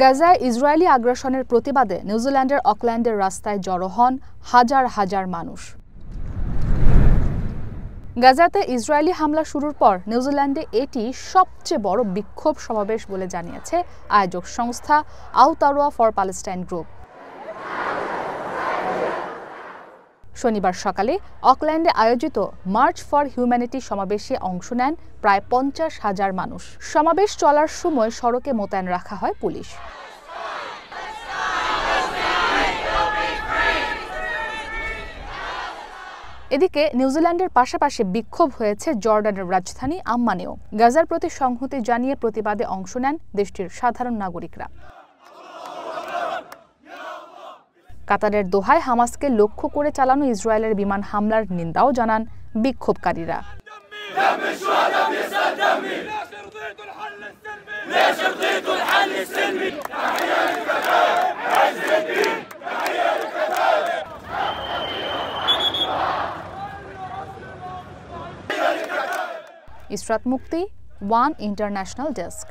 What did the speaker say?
গাজায় ইসরায়েলি আগ্রাসনের প্রতিবাদে নিউজিল্যান্ডের অকল্যান্ডের রাস্তায় জড়ো হন হাজার হাজার মানুষ। গাজাতে ইসরায়েলি হামলা শুরুর পর নিউজিল্যান্ডে এটি সবচেয়ে বড় বিক্ষোভ সমাবেশ বলে জানিয়েছে আয়োজক সংস্থা আওতারোয়া ফর প্যালেস্টাইন গ্রুপ। শনিবার সকালে অকল্যান্ডে আয়োজিত মার্চ ফর হিউম্যানিটি সমাবেশে অংশ নেন প্রায় 50,000 মানুষ। সমাবেশ চলার সময় সড়কে মোতায়েন রাখা হয় পুলিশ। এদিকে নিউজিল্যান্ডের পাশাপাশি বিক্ষোভ হয়েছে জর্ডানের রাজধানী আম্মানেও। গাজার প্রতি সংহতি জানিয়ে প্রতিবাদে অংশ নেন দেশটির সাধারণ নাগরিকরা। কাতারের দোহায় হামাসকে লক্ষ্য করে চালানো ইসরায়েলের বিমান হামলার নিন্দাও জানান বিক্ষোভকারীরা। ইসরাত মুক্তি, ওয়ান ইন্টারন্যাশনাল ডেস্ক।